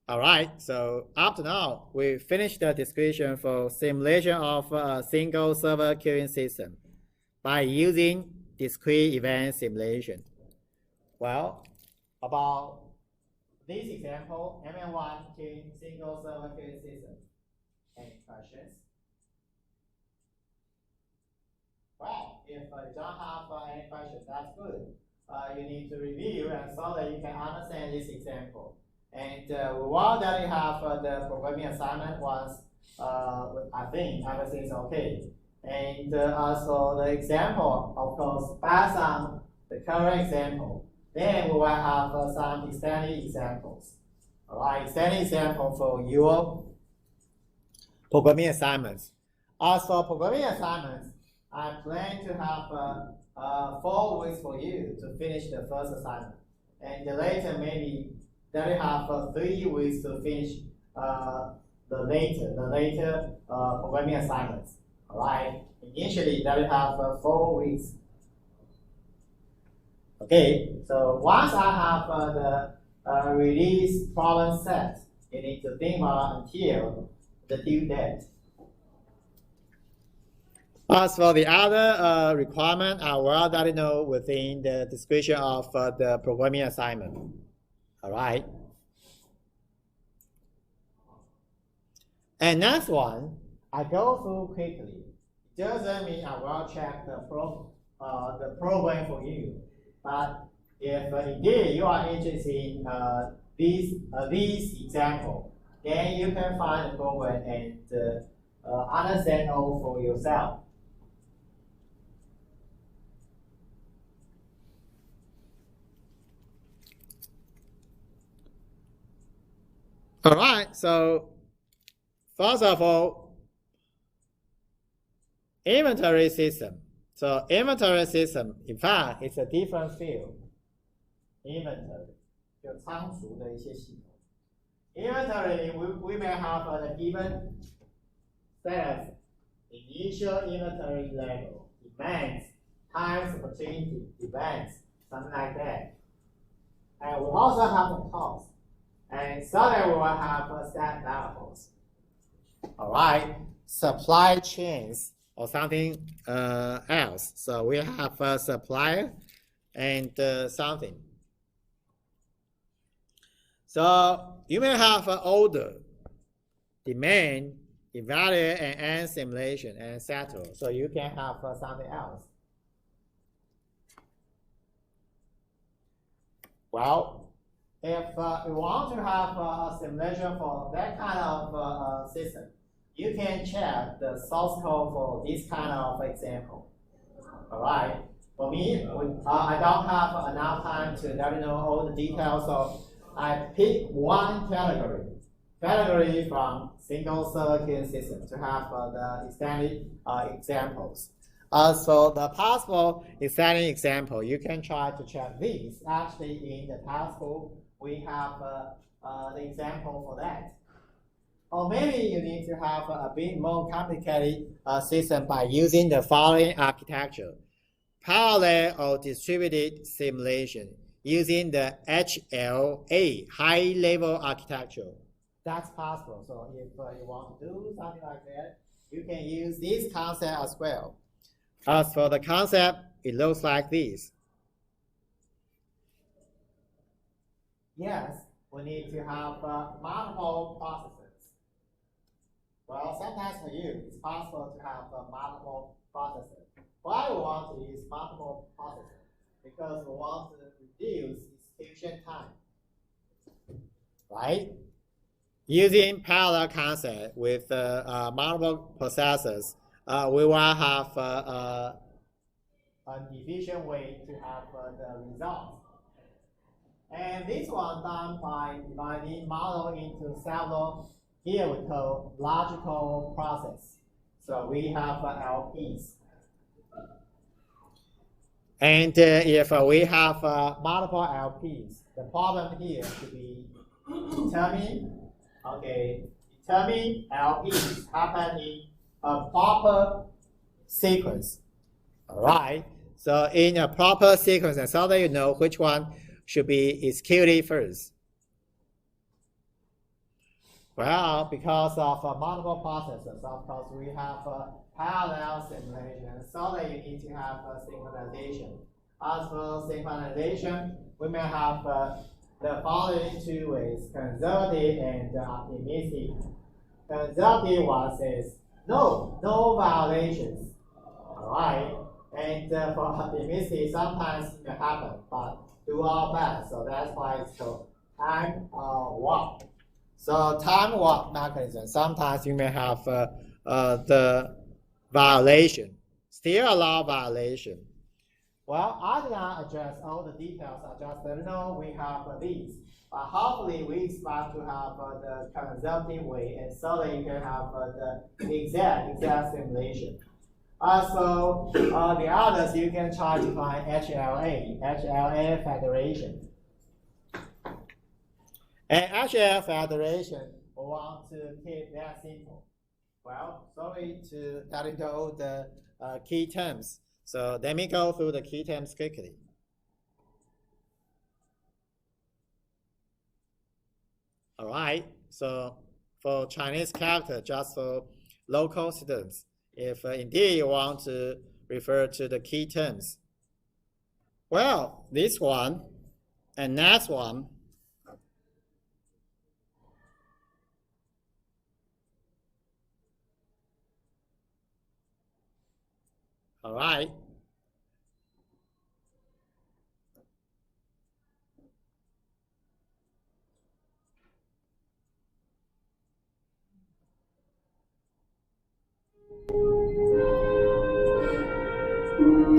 All right, so up to now, we finished the description for simulation of a single server queuing system by using discrete event simulation. Well, about this example, MN1 single server queuing system. Any questions? Well, if you don't have any questions, that's good. You need to review and so that you can understand this example. And while that you have the programming assignment once, I think everything is okay. And also the example, of course, based on the current example, then we will have some extended examples. All right, extended example for your programming assignments. As for programming assignments, I plan to have 4 weeks for you to finish the first assignment. And later maybe that you have 3 weeks to finish the later programming assignments. All right. Initially, that you have 4 weeks. Okay. So once I have the release problem set, you need to think about until the due date. As for the other requirement, I will let you know within the description of the programming assignment. All right. And next one, I go through quickly. It doesn't mean I will check the program for you. But if indeed you are interested in this example, then you can find the program and understand all for yourself. All right, so first of all, inventory system. So inventory system, in fact, it's a different field. Inventory, 就仓储的一些系统。Inventory, we may have a given status, initial inventory level, demands, times opportunity, events, something like that. And we also have a cost. And so that we will have set variables. All right, supply chains or something else. So we have a supplier and something. So you may have an order, demand, evaluate, and end simulation, and settle. So you can have something else. Well, if you want to have a simulation for that kind of system, you can check the source code for this kind of example. All right. For me, I don't have enough time to let you know all the details, so I pick one category from single server queuing system to have the extended examples. So the possible extended example, you can try to check these. Actually, in the textbook, we have the example for that. Or maybe you need to have a bit more complicated system by using the following architecture. Parallel or distributed simulation using the HLA, high level architecture. That's possible. So if you want to do something like that, you can use this concept as well. As for the concept, it looks like this. Yes, we need to have multiple processors. Well, sometimes for you, it's possible to have multiple processors. Why we want to use multiple processors? Because we want to reduce execution time. Right? Using parallel concept with multiple processors, we will have an efficient way to have the results. And this one done by dividing model into several, here we call logical process. So we have LPs. And if we have multiple LPs, the problem here should be determine LPs happen in a proper sequence. All right. So in a proper sequence, and so that you know which one should be executed first. Well, because of multiple processes, of course, we have parallel simulation, so that you need to have synchronization. As for synchronization, we may have the following two ways: conservative and optimistic. Conservative one says no violations. All right, and for optimistic, sometimes it may happen, but do our best. So that's why it's called time warp. So time warp mechanism. Sometimes you may have the violation, still allow violation. Well, I did not address all the details. I just let you know we have these. But hopefully we expect to have the conservative way, and so that you can have the exact simulation. So the others you can try to find HLA federation. And HLA federation, we want to keep that simple. Well, sorry to let you know the key terms. So let me go through the key terms quickly. All right, so for Chinese character, just for local students, if indeed you want to refer to the key terms. Well, this one and next one. All right.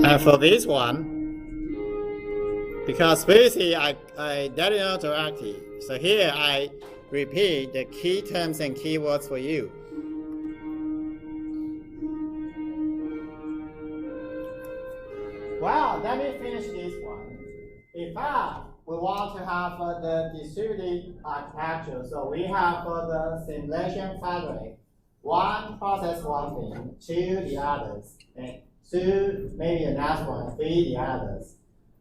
And for this one, because basically I did not directly, so here I repeat the key terms and keywords for you. Well, let me finish this one. In fact, we want to have the distributed architecture. So we have the simulation fabric. One process one thing, two the others, and two maybe the next one, three the others.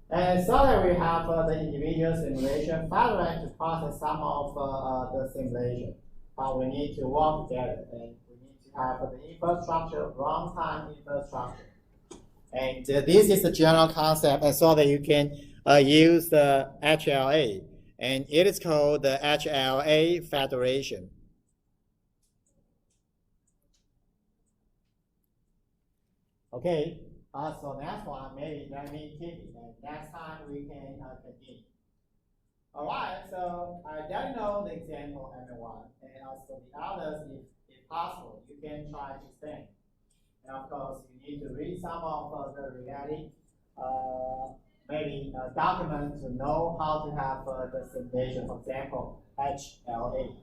And so that we have the individual simulation fabric to process some of the simulation. But we need to work together, and we need to have the infrastructure, runtime infrastructure. And this is the general concept, and so that you can use the HLA, and it is called the HLA federation. Okay, so next one, maybe let me keep it, and next time we can continue. All right, so I don't know the example, everyone, and also the others, if possible, you can try to think. And of course, you need to read some of the related, maybe documents to know how to have the simulation, for example, HLA.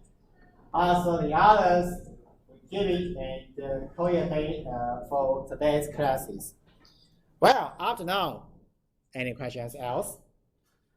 So the others, we give it and co-edit for today's classes. Well, up to now, any questions else?